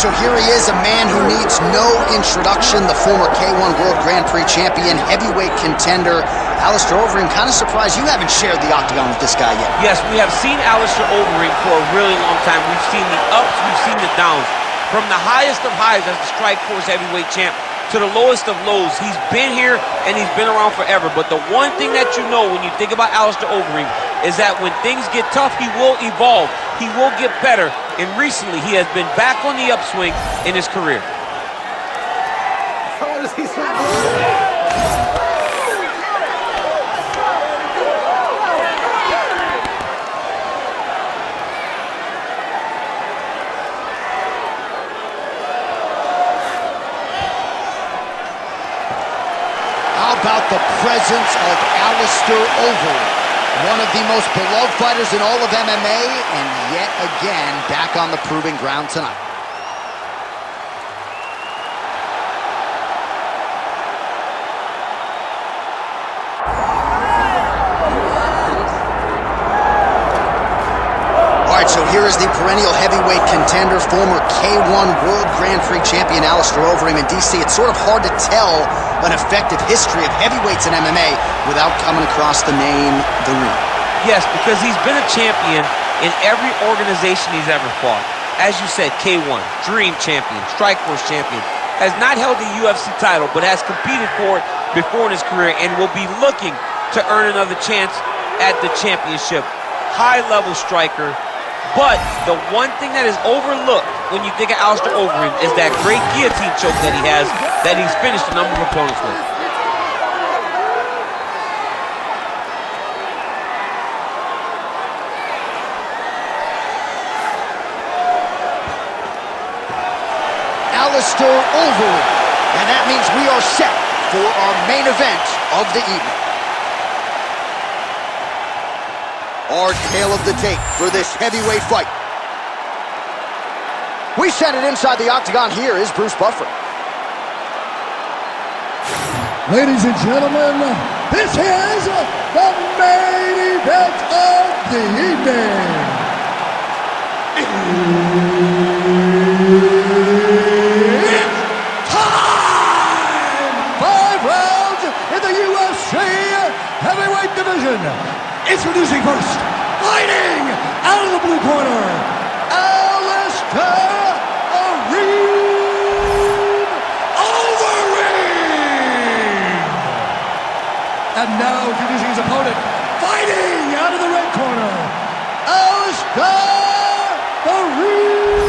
So here he is, a man who needs no introduction, the former K1 World Grand Prix champion, heavyweight contender. Alistair Overeem, kind of surprised you haven't shared the octagon with this guy yet. Yes, we have seen Alistair Overeem for a really long time. We've seen the ups, we've seen the downs. From the highest of highs as the Strikeforce heavyweight champ to the lowest of lows. He's been here and he's been around forever. But the one thing that you know when you think about Alistair Overeem is that when things get tough, he will evolve. He will get better. And recently, he has been back on the upswing in his career. How about the presence of Alistair Overeem? One of the most beloved fighters in all of MMA, and yet again, back on the proving ground tonight. All right, so here is the perennial heavyweight contender, former K1 World Grand Prix champion Alistair Overeem. In DC, it's sort of hard to tell an effective history of heavyweights in MMA without coming across the name, the ring. Yes, because he's been a champion in every organization he's ever fought. As you said, K1, Dream champion, Strikeforce champion, has not held the UFC title, but has competed for it before in his career and will be looking to earn another chance at the championship. High-level striker, but the one thing that is overlooked when you think of Alistair Overeem is that great guillotine choke that he has, that he's finished a number of opponents with. Alistair Overeem, and that means we are set for our main event of the evening. Our tale of the tape for this heavyweight fight. We send it inside the octagon. Here is Bruce Buffer. Ladies and gentlemen, this is the main event of the evening. It's time! 5 rounds in the UFC heavyweight division. Introducing first, fighting out of the blue corner, Alistair Overeem. And now introducing his opponent, fighting out of the red corner, Alistair Overeem.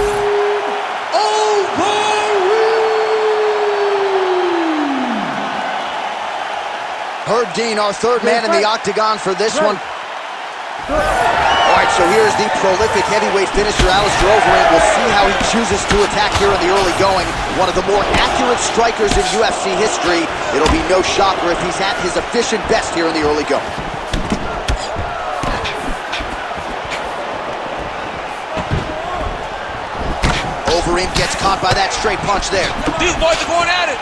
Herb Dean, our third man in the octagon for this one. All right, so here's the prolific heavyweight finisher, Alistair Overeem. We'll see how he chooses to attack here in the early going. One of the more accurate strikers in UFC history. It'll be no shocker if he's at his efficient best here in the early going. Overeem gets caught by that straight punch there. These boys are going at it.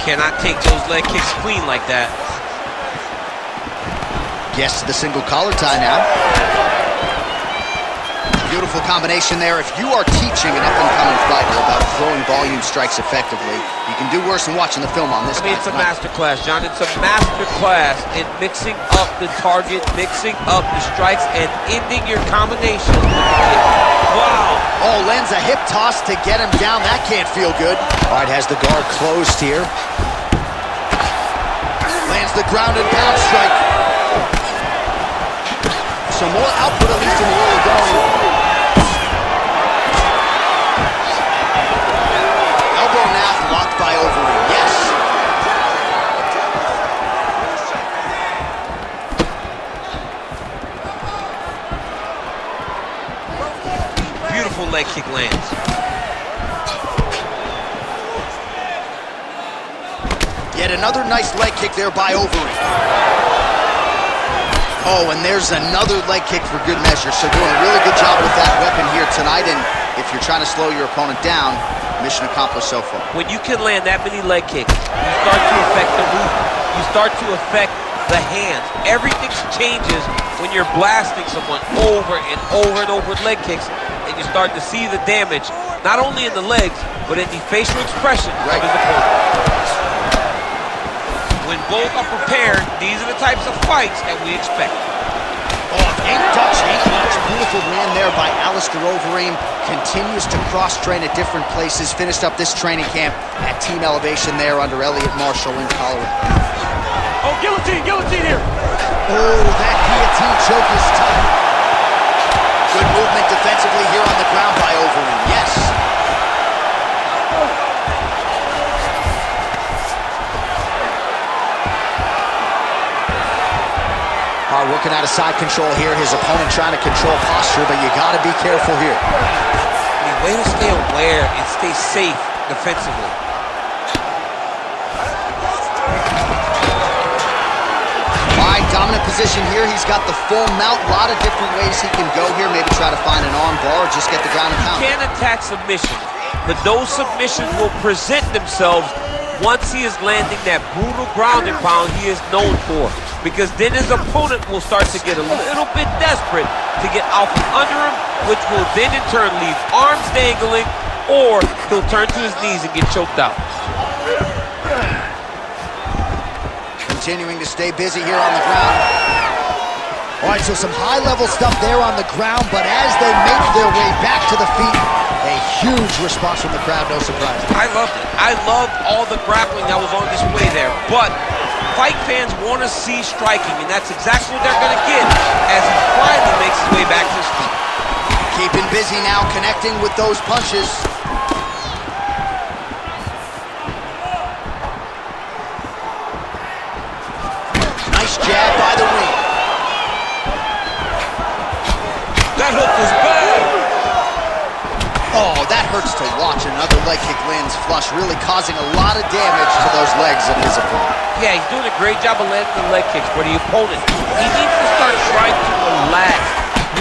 Cannot take those leg kicks clean like that. Gets the single collar tie now. Beautiful combination there. If you are teaching an up-and-coming fighter about throwing volume strikes effectively, you can do worse than watching the film on this. I mean, it's a master class, John. It's a master class in mixing up the target, mixing up the strikes, and ending your combination. Wow. Oh, lands a hip toss to get him down. That can't feel good. All right, has the guard closed here. Lands the ground and pound strike. Some more output, at least in the early going. Elbow now blocked by Overeem. Yes. Beautiful leg kick lands. Yet another nice leg kick there by Overeem. Oh, and there's another leg kick for good measure. So doing a really good job with that weapon here tonight. And if you're trying to slow your opponent down, mission accomplished so far. When you can land that many leg kicks, you start to affect the movement. You start to affect the hands. Everything changes when you're blasting someone over and over and over with leg kicks, and you start to see the damage, not only in the legs, but in the facial expression of his opponent. When both are prepared, these are the types of fights that we expect. Oh, ain't Dutch. Beautiful win there by Alistair Overeem. Continues to cross-train at different places. Finished up this training camp at Team Elevation there under Elliot Marshall in Colorado. Oh, guillotine here. Oh, that guillotine choke is tough. Good movement defensively here on the ground by Overeem. Yes. Working out of side control here. His opponent trying to control posture, but you got to be careful here. The way to stay aware and stay safe defensively. All right, dominant position here. He's got the full mount. A lot of different ways he can go here. Maybe try to find an arm bar or just get the ground and pound. He can attack submission, but those submissions will present themselves once he is landing that brutal ground and pound he is known for. Because then his opponent will start to get a little bit desperate to get out from under him, which will then in turn leave arms dangling, or he'll turn to his knees and get choked out. Continuing to stay busy here on the ground. All right, so some high-level stuff there on the ground, but as they make their way back to the feet, a huge response from the crowd, no surprise. I loved it. I loved all the grappling that was on display there, but fight fans want to see striking, and that's exactly what they're going to get as he finally makes his way back to his feet. Keeping busy now, connecting with those punches. Nice jab by the ring. That hook was bad. Oh, that hurts to watch. Another leg kick lands flush, really causing a lot of damage to those legs of his opponent. Yeah, he's doing a great job of landing the leg kicks, but the opponent, he needs to start trying to relax.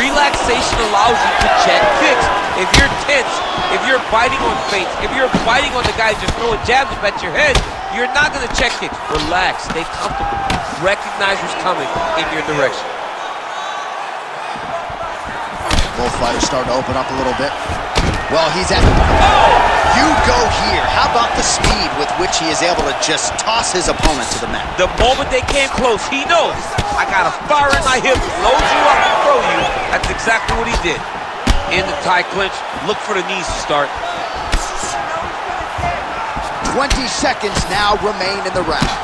Relaxation allows you to check kicks. If you're tense, if you're biting on feints, if you're biting on the guy just throwing jabs up at your head, you're not going to check kicks. Relax, stay comfortable. Recognize who's coming in your direction. Both fighters starting to open up a little bit. Well, he's at... Oh! You go here. How about the speed with which he is able to just toss his opponent to the mat? The moment they came close, he knows, I got a fire in my hip, load you up and throw you. That's exactly what he did. In the tie clinch, look for the knees to start. 20 seconds now remain in the round.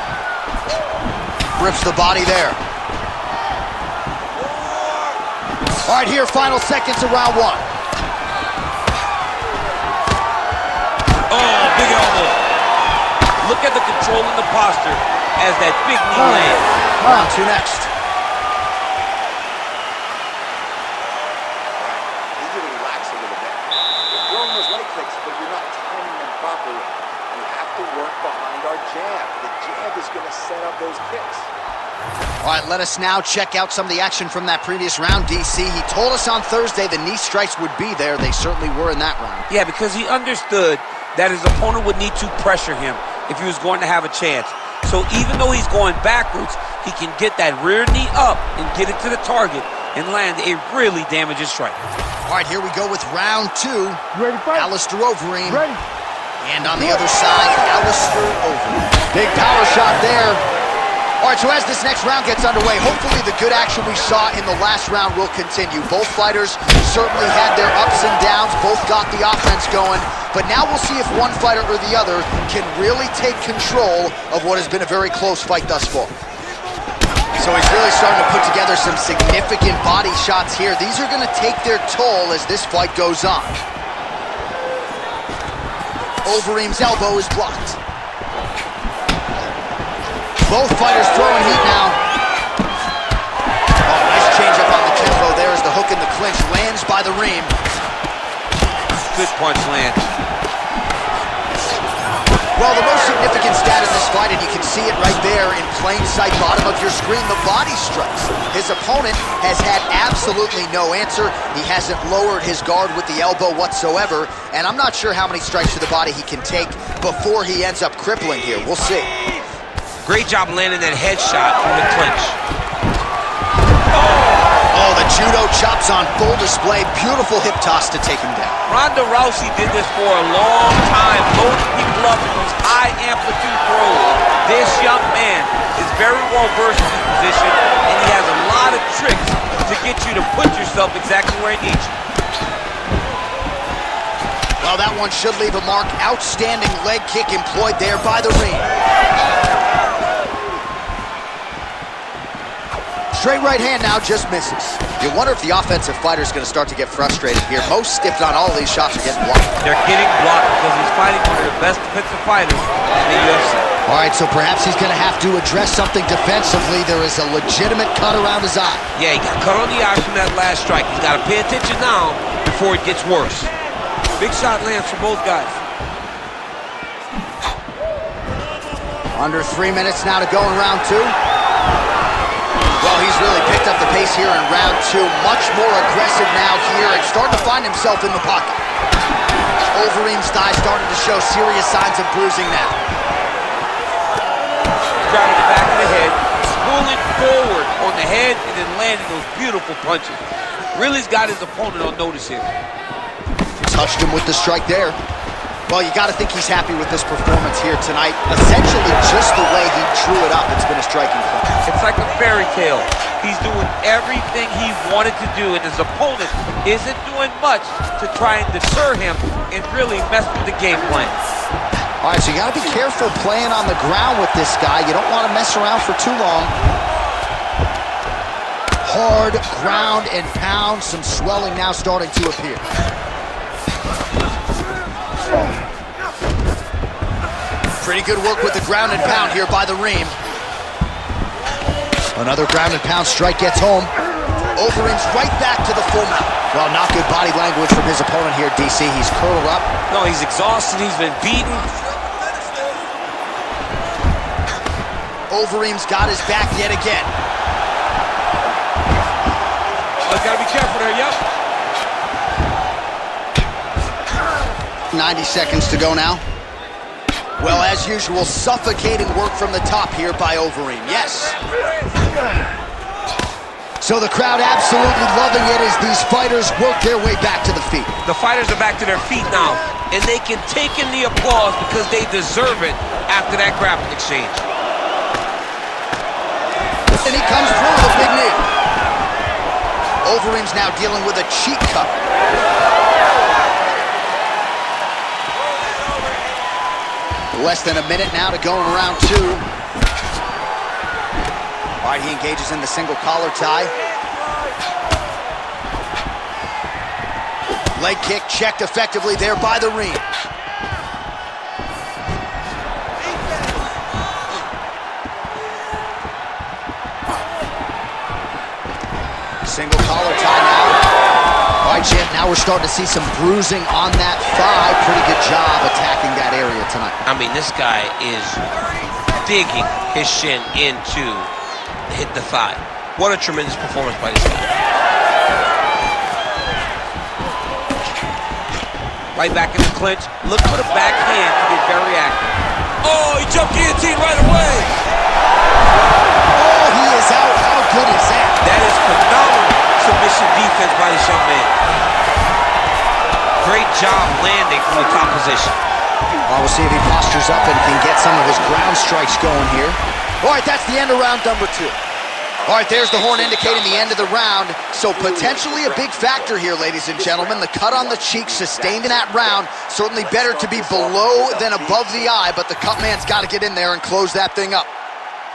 Rips the body there. All right, here, final seconds of round one. Oh, big elbow. Look at the control and the posture as that big knee lands. Round two next. Need you to relax a little bit. You're throwing those leg kicks, but you're not timing them properly. You have to work behind our jab. The jab is going to set up those kicks. All right, let us now check out some of the action from that previous round, DC. He told us on Thursday the knee strikes would be there. They certainly were in that round. Yeah, because he understood that his opponent would need to pressure him if he was going to have a chance. So even though he's going backwards, he can get that rear knee up and get it to the target and land a really damaging strike. All right, here we go with round two. You ready to fight? Alistair Overeem. Ready. And on the other side, Alistair Overeem. Big power shot there. All right, so as this next round gets underway, hopefully the good action we saw in the last round will continue. Both fighters certainly had their ups and downs, both got the offense going, but now we'll see if one fighter or the other can really take control of what has been a very close fight thus far. So he's really starting to put together some significant body shots here. These are going to take their toll as this fight goes on. Overeem's elbow is blocked. Both fighters throwing heat now. Oh, nice change up on the tempo there as the hook in the clinch lands by the ream. Good punch land. Well, the most significant stat in this fight, and you can see it right there in plain sight, bottom of your screen, the body strikes. His opponent has had absolutely no answer. He hasn't lowered his guard with the elbow whatsoever, and I'm not sure how many strikes to the body he can take before he ends up crippling here. We'll see. Great job landing that headshot from the clinch. Oh, the judo chops on full display. Beautiful hip toss to take him down. Ronda Rousey did this for a long time, loading people up in those high amplitude throws. This young man is very well versed in this position, and he has a lot of tricks to get you to put yourself exactly where he needs you. Well, that one should leave a mark. Outstanding leg kick employed there by the ring. Straight right hand now just misses. You wonder if the offensive fighter is going to start to get frustrated here. Most, if not all, of these shots are getting blocked. They're getting blocked because he's fighting one of the best defensive fighters in the UFC. All right, so perhaps he's going to have to address something defensively. There is a legitimate cut around his eye. Yeah, he got cut on the eye from that last strike. He's got to pay attention now before it gets worse. Big shot lands for both guys. Under 3 minutes now to go in round two. Well, he's really picked up the pace here in round two. Much more aggressive now here and starting to find himself in the pocket. Overeem's thigh starting to show serious signs of bruising now. Grabbing the back of the head, pulling forward on the head, and then landing those beautiful punches. Really's got his opponent on notice here. Touched him with the strike there. Well, you got to think he's happy with this performance here tonight. Essentially just the way he drew it up, it's been a striking point. It's like a fairy tale. He's doing everything he wanted to do, and his opponent isn't doing much to try and deter him and really mess with the game plan. All right, so you got to be careful playing on the ground with this guy. You don't want to mess around for too long. Hard ground and pound. Some swelling now starting to appear. Pretty good work with the ground and pound here by the Reem. Another ground and pound strike gets home. Overeem's right back to the full mount. Well, not good body language from his opponent here, DC. He's curled up. No, he's exhausted. He's been beaten. Overeem's got his back yet again. Oh, gotta be careful there, yep. 90 seconds to go now. Well, as usual, suffocating work from the top here by Overeem. Yes. So the crowd absolutely loving it as these fighters work their way back to the feet. The fighters are back to their feet now, and they can take in the applause because they deserve it after that grappling exchange. And he comes through with a big knee. Overeem's now dealing with a cheek cut. Less than a minute now to go in round two. All right, he engages in the single collar tie. Leg kick checked effectively there by the Reem. Single collar tie now. All right, champ, now we're starting to see some bruising on that thigh. Pretty good job attacking that area tonight. I mean, this guy is digging his shin into hit the thigh. What a tremendous performance by this guy. Right back in the clinch. Look for the backhand to get very active. Oh, he jumped guillotine right away. Oh, he is out. How good is that? That is phenomenal submission defense by this young man. Great job landing from the top position. Well, we'll see if he postures up and can get some of his ground strikes going here. All right, that's the end of round number two. All right, there's the horn indicating the end of the round. So potentially a big factor here, ladies and gentlemen. The cut on the cheek sustained in that round. Certainly better to be below than above the eye, but the cut man's got to get in there and close that thing up.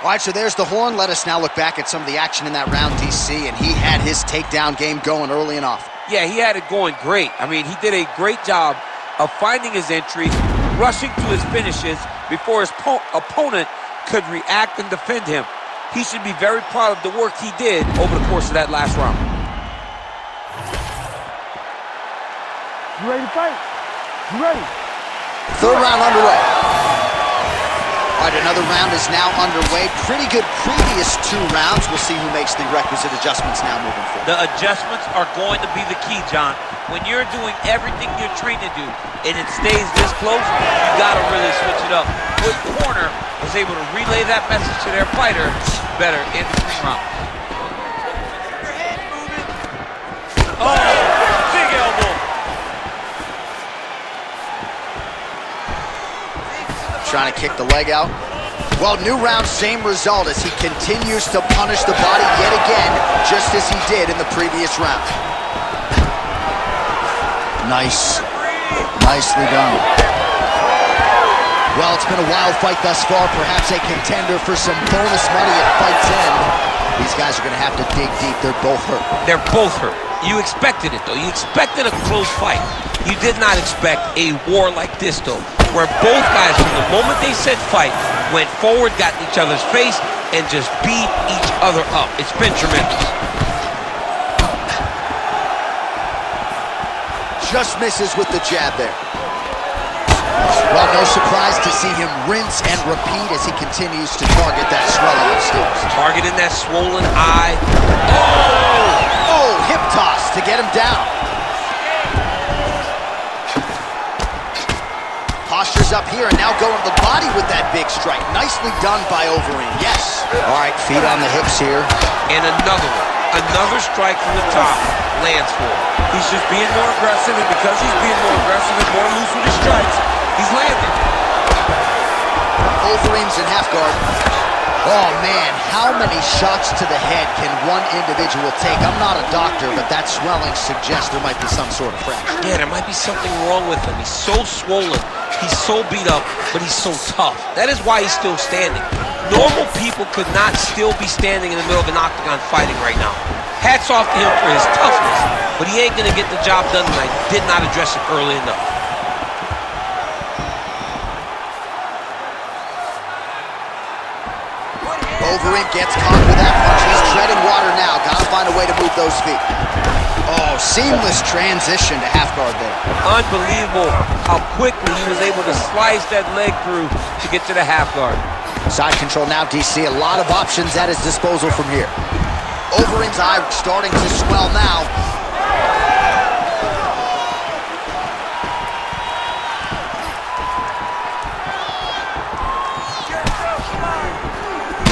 All right, so there's the horn. Let us now look back at some of the action in that round, DC, and he had his takedown game going early and often. Yeah, he had it going great. I mean, he did a great job of finding his entries, rushing to his finishes before his opponent could react and defend him. He should be very proud of the work he did over the course of that last round. You ready to fight? You ready? Third round underway. All All right, another round is now underway. Pretty good previous 2 rounds. We'll see who makes the requisite adjustments now moving forward. The adjustments are going to be the key, John. When you're doing everything you're trained to do and it stays this close, you got to really switch it up. Good corner was able to relay that message to their fighter better in between rounds. Oh, big elbow. Trying to kick the leg out. Well, new round, same result as he continues to punish the body yet again, just as he did in the previous round. Nice. Nicely done. Well, it's been a wild fight thus far, perhaps a contender for some bonus money at fight's end. These guys are going to have to dig deep. They're both hurt. They're both hurt. You expected it, though. You expected a close fight. You did not expect a war like this, though, where both guys, from the moment they said fight, went forward, got in each other's face, and just beat each other up. It's been tremendous. Just misses with the jab there. Well, no surprise to see him rinse and repeat as he continues to target that swelling upstairs. Targeting that swollen eye. Oh, hip toss to get him down. Posture's up here and now going to the body with that big strike. Nicely done by Overeem. Yes. All right, feet on the hips here. And another one. Another strike from the top lands for him. He's just being more aggressive, and because he's being more aggressive and more loose with his strikes, he's landing. Overeem's in half guard. Oh, man, how many shots to the head can one individual take? I'm not a doctor, but that swelling suggests there might be some sort of fracture. Yeah, there might be something wrong with him. He's so swollen, he's so beat up, but he's so tough. That is why he's still standing. Normal people could not still be standing in the middle of an octagon fighting right now. Hats off to him for his toughness, but he ain't gonna get the job done tonight. Did not address it early enough. Overeem gets caught with that punch. He's treading water now. Gotta find a way to move those feet. Oh, seamless transition to half guard there. Unbelievable how quickly he was able to slice that leg through to get to the half guard. Side control now, DC. A lot of options at his disposal from here. Overeem's eye starting to swell now.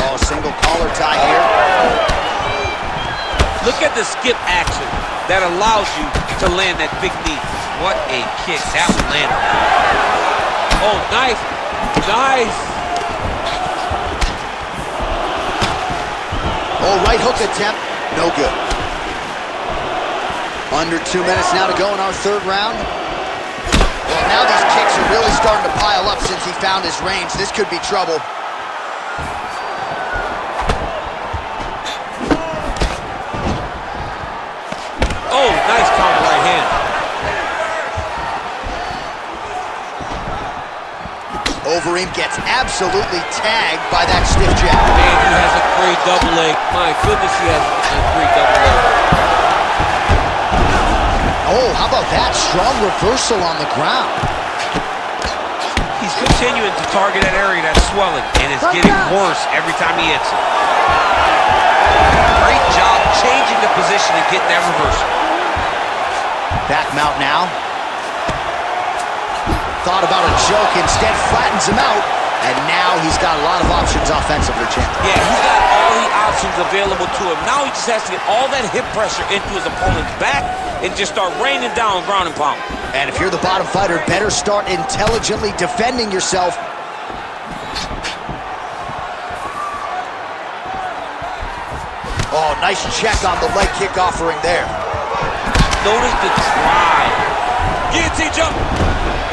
Oh, single collar tie here. Look at the skip action that allows you to land that big knee. What a kick. That one landed. Oh, nice. Nice. Oh, right hook attempt. No good. Under 2 minutes now to go in our 3rd round. Well, now these kicks are really starting to pile up since he found his range. This could be trouble. Oh, nice counter right hand. Overeem gets absolutely tagged by that stiff jab. Man, he has a great double leg. My goodness, he has a great double leg. Oh, how about that? Strong reversal on the ground. He's continuing to target that area that's swelling, and it's getting worse every time he hits it. Great job changing the position and getting that reversal. Back mount now. Thought about a choke, instead flattens him out, and now he's got a lot of options offensively, champ. Yeah, he's got all the options available to him. Now he just has to get all that hip pressure into his opponent's back and just start raining down ground and pound. And if you're the bottom fighter, better start intelligently defending yourself. Oh, nice check on the leg kick offering there. Notice the drive. Guillotine jump.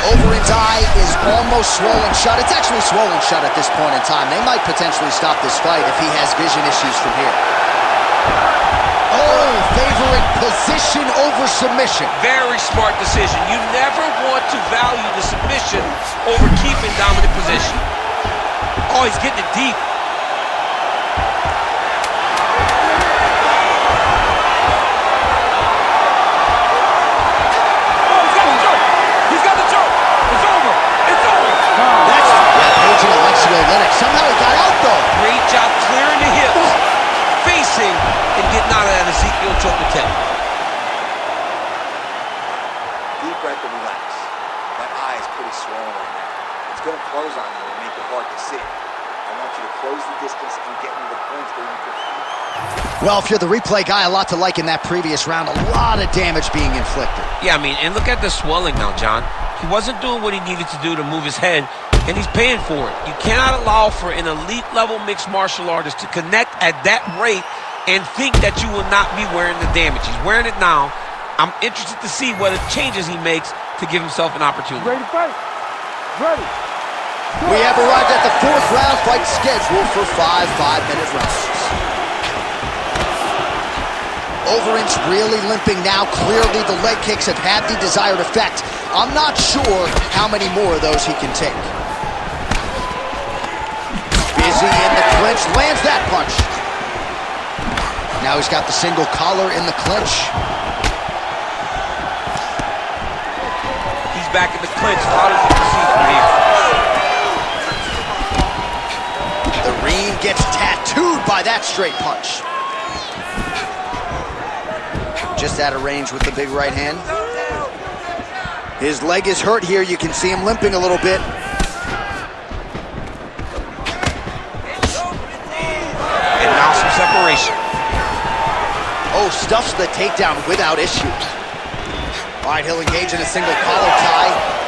Overeem's eye is almost swollen shut. It's actually swollen shut at this point in time. They might potentially stop this fight if he has vision issues from here. Oh, favoring position over submission. Very smart decision. You never want to value the submission over keeping dominant position. Oh, he's getting it deep. choke attempt. Deep breath and relax. That eye is pretty swollen right now. It's going to close on you and make it hard to see. I want you to close the distance and get into the points that you can feel. Well, if you're the replay guy, a lot to like in that previous round. A lot of damage being inflicted. Yeah, I mean, and look at the swelling now, John. He wasn't doing what he needed to do to move his head, and he's paying for it. You cannot allow for an elite-level mixed martial artist to connect at that rate and think that you will not be wearing the damage. He's wearing it now. I'm interested to see what changes he makes to give himself an opportunity. Ready to fight? Ready. We have arrived at the 4th round fight scheduled for 5 5-minute rounds. Overeem's really limping now. Clearly, the leg kicks have had the desired effect. I'm not sure how many more of those he can take. Busy in the clinch, lands that punch. Now he's got the single collar in the clinch. He's back in the clinch. How does he proceed from here? The Reem gets tattooed by that straight punch. Just out of range with the big right hand. His leg is hurt here. You can see him limping a little bit. And now some separation. Oh, stuffs the takedown without issue. All right, he'll engage in a single collar tie.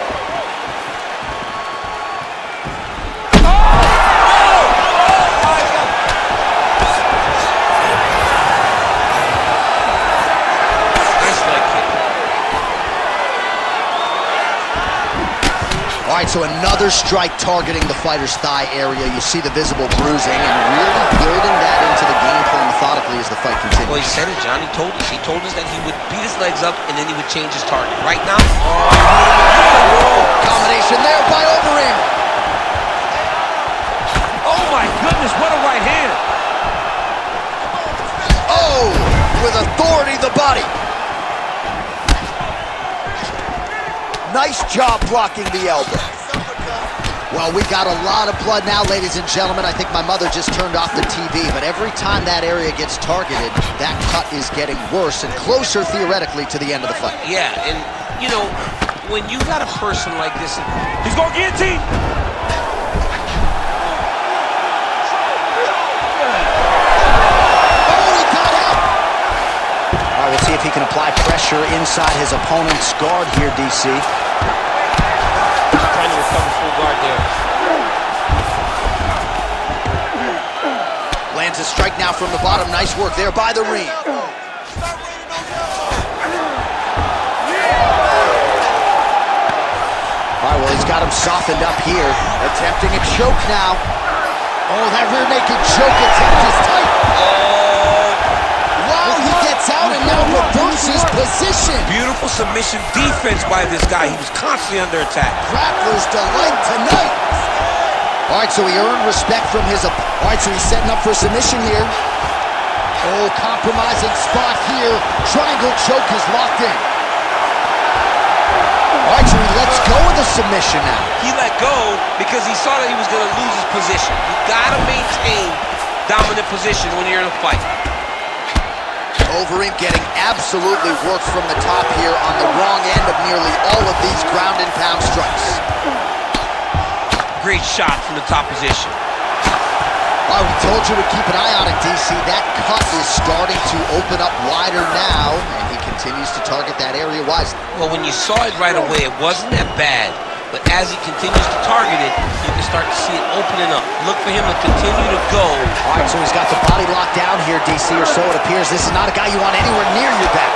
All right, so another strike targeting the fighter's thigh area. You see the visible bruising and really building that into the game plan methodically as the fight continues. Well, he said it, John. He told us. He told us that he would beat his legs up and then he would change his target. Right now, combination there by Overeem. oh my goodness, what a right hand. Oh, with authority the body. Nice job blocking the elbow. Well, we got a lot of blood now, ladies and gentlemen. I think my mother just turned off the TV, but every time that area gets targeted, that cut is getting worse and closer, theoretically, to the end of the fight. Yeah, and, you know, when you got a person like this, he's going to guillotine. We'll see if he can apply pressure inside his opponent's guard here, DC. Trying to recover full guard there. Lands a strike now from the bottom. Nice work there by the Reem. All right, well, he's got him softened up here. Attempting a choke now. Oh, that rear naked choke attempt is tight. Wow, he gets out and now reverses position. Beautiful submission defense by this guy. He was constantly under attack. Grappler's delight tonight. All right, so he earned respect from his... All right, so he's setting up for submission here. Oh, compromising spot here. Triangle choke is locked in. All right, so he lets go of the submission now. He let go because he saw that he was going to lose his position. You got to maintain dominant position when you're in a fight. Overeem getting absolutely worked from the top here on the wrong end of nearly all of these ground and pound strikes. Great shot from the top position. Well, we told you to keep an eye on it, DC. That cut is starting to open up wider now, and he continues to target that area wisely. Well, when you saw it right away, it wasn't that bad. But as he continues to target it, you can start to see it opening up. Look for him to continue to go. All right, so he's got the body locked down here, DC, or so it appears. This is not a guy you want anywhere near your back.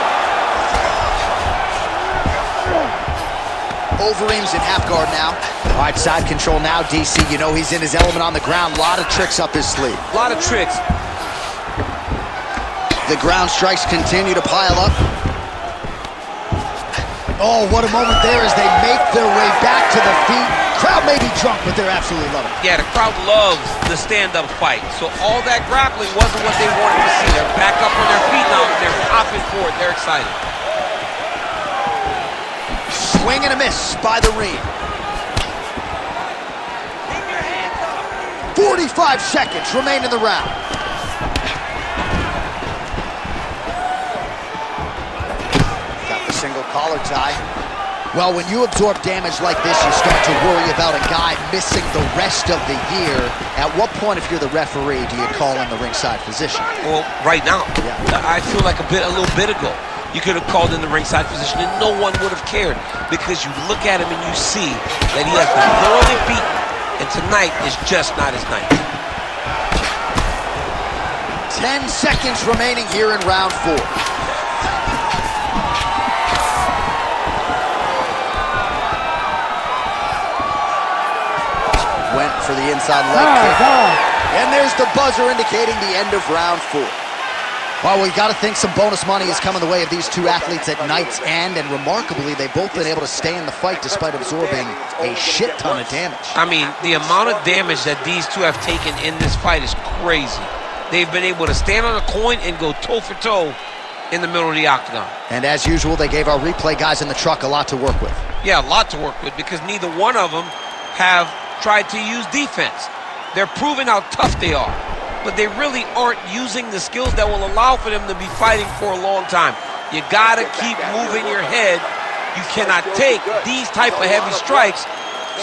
Overeem's in half guard now. All right, side control now, DC. You know he's in his element on the ground. A lot of tricks up his sleeve. A lot of tricks. The ground strikes continue to pile up. Oh, what a moment there as they make their way back to the feet. Crowd may be drunk, but they're absolutely loving it. Yeah, the crowd loves the stand-up fight. So all that grappling wasn't what they wanted to see. They're back up on their feet now. They're hopping forward. They're excited. Swing and a miss by the Reem. 45 seconds remain in the round. single collar tie. Well, when you absorb damage like this, you start to worry about a guy missing the rest of the year. At what point, if you're the referee, do you call in the ringside physician? Well, right now, yeah. I feel like a little bit ago, you could have called in the ringside physician and no one would have cared, because you look at him and you see that he has been thoroughly beaten, and tonight is just not his night. 10 seconds remaining here in round 4. Went for the inside leg kick. And there's the buzzer indicating the end of round 4. Well, we got to think some bonus money is coming the way of these two athletes at night's end, and remarkably, they've both been able to stay in the fight despite absorbing a shit ton of damage. I mean, the amount of damage that these two have taken in this fight is crazy. They've been able to stand on a coin and go toe-for-toe in the middle of the octagon. And as usual, they gave our replay guys in the truck a lot to work with. Yeah, a lot to work with, because neither one of them have tried to use defense. They're proving how tough they are, but they really aren't using the skills that will allow for them to be fighting for a long time. You gotta keep moving your head. You cannot take these type of heavy strikes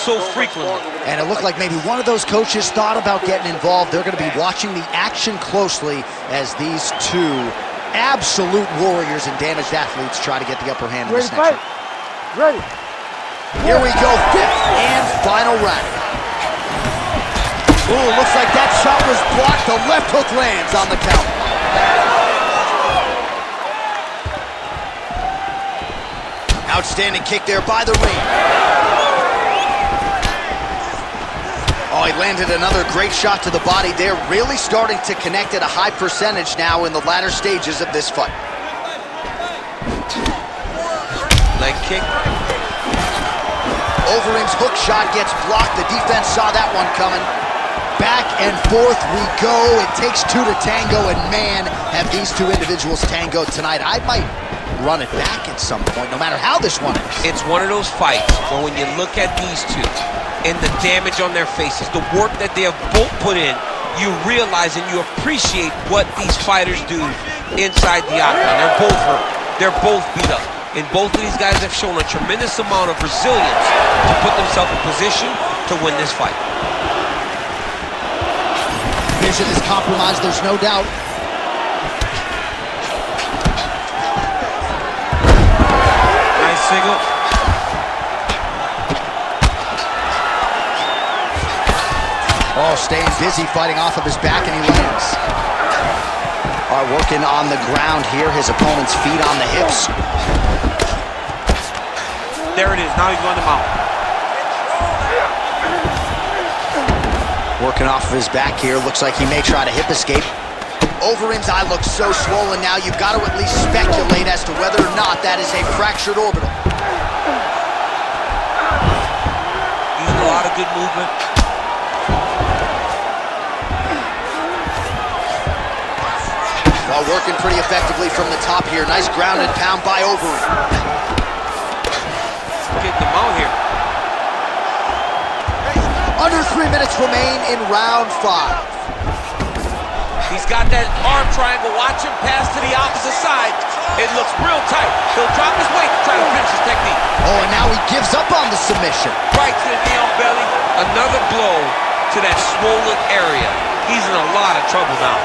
so frequently. And it looked like maybe one of those coaches thought about getting involved. They're going to be watching the action closely as these two absolute warriors and damaged athletes try to get the upper hand in this next round. Ready. Here we go, 5th and final round. Ooh, looks like that shot was blocked. The left hook lands on the count. Outstanding kick there by the ring. Oh, he landed another great shot to the body. They're really starting to connect at a high percentage now in the latter stages of this fight. Leg kick. Overeem's hook shot gets blocked. The defense saw that one coming. Back and forth we go. It takes two to tango, and man, have these two individuals tangoed tonight. I might run it back at some point, no matter how this one is. It's one of those fights where when you look at these two and the damage on their faces, the work that they have both put in, you realize and you appreciate what these fighters do inside the octagon. They're both hurt. They're both beat up. And both of these guys have shown a tremendous amount of resilience to put themselves in position to win this fight. Vision is compromised, there's no doubt. Nice single. Oh, staying busy, fighting off of his back, and he lands. All right, working on the ground here. His opponent's feet on the hips. There it is. Now he's going to mount. Working off of his back here. Looks like he may try to hip escape. Overeem's eye looks so swollen now, you've got to at least speculate as to whether or not that is a fractured orbital. Using a lot of good movement. While working pretty effectively from the top here. Nice ground and pound by Overeem. Getting them out here. Under 3 minutes remain in round 5. He's got that arm triangle. Watch him pass to the opposite side. It looks real tight. He'll drop his weight to try to finish his technique. Oh, and now he gives up on the submission. Right to the knee on belly. Another blow to that swollen area. He's in a lot of trouble now.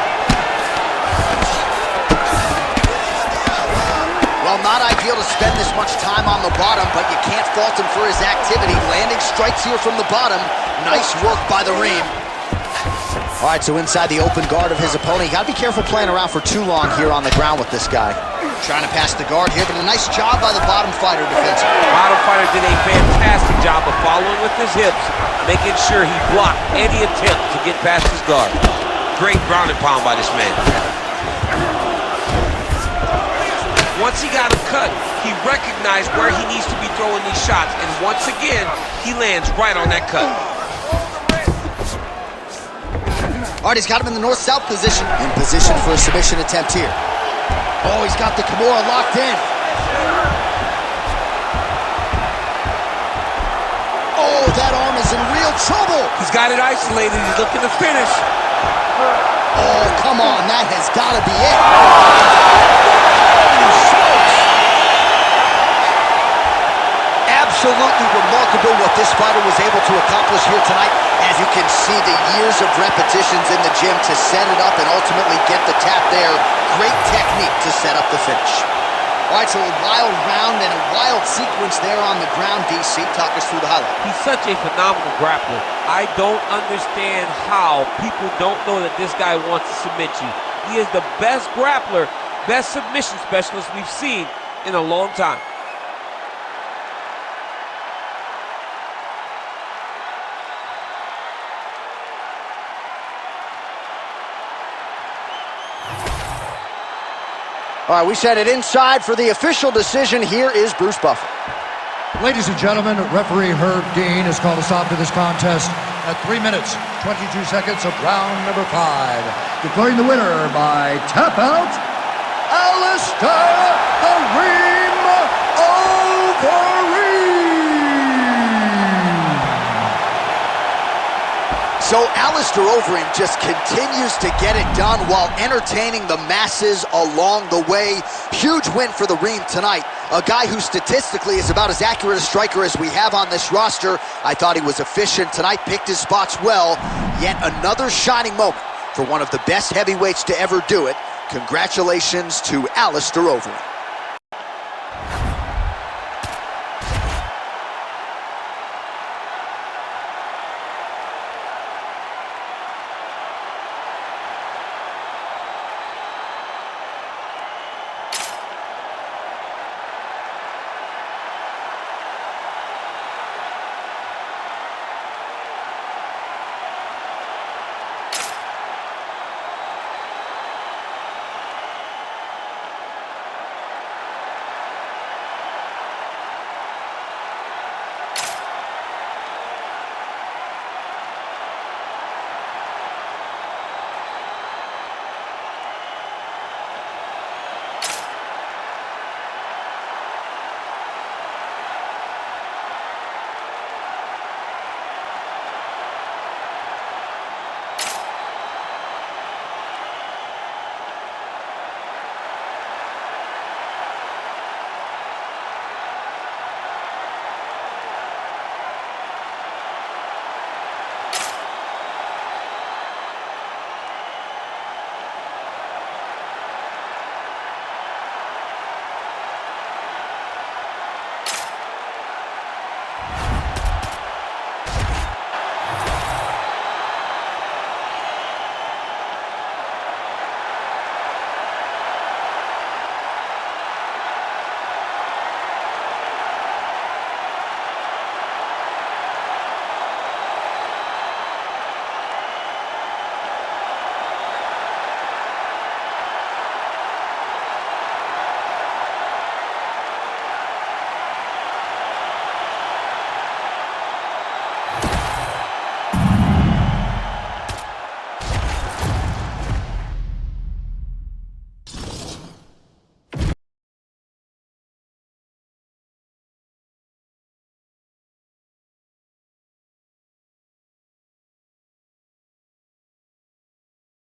Well, not ideal to spend this much time on the bottom, but you can't fault him for his activity. Landing strikes here from the bottom. Nice work by the Reem. All right, so inside the open guard of his opponent. You got to be careful playing around for too long here on the ground with this guy. Trying to pass the guard here, but a nice job by the bottom fighter defensively. Bottom fighter did a fantastic job of following with his hips, making sure he blocked any attempt to get past his guard. Great ground and pound by this man. Once he got a cut, he recognized where he needs to be throwing these shots, and once again, he lands right on that cut. All right, he's got him in the north-south position. In position for a submission attempt here. Oh, he's got the Kimura locked in. Oh, that arm is in real trouble. He's got it isolated. He's looking to finish. Oh, come on. That has got to be it. Absolutely remarkable what this fighter was able to accomplish here tonight. As you can see, the years of repetitions in the gym to set it up and ultimately get the tap there. Great technique to set up the finish. All right, so a wild round and a wild sequence there on the ground. DC, talk us through the highlight. He's such a phenomenal grappler. I don't understand how people don't know that this guy wants to submit you. He is the best grappler, best submission specialist we've seen in a long time. All right, we set it inside for the official decision. Here is Bruce Buffer. Ladies and gentlemen, referee Herb Dean has called a stop to this contest at 3 minutes, 22 seconds of round number 5. Declaring the winner by tap out, Alistair Overeem. So Alistair Overeem just continues to get it done while entertaining the masses along the way. Huge win for the Reem tonight. A guy who statistically is about as accurate a striker as we have on this roster. I thought he was efficient tonight, picked his spots well. Yet another shining moment for one of the best heavyweights to ever do it. Congratulations to Alistair Overeem.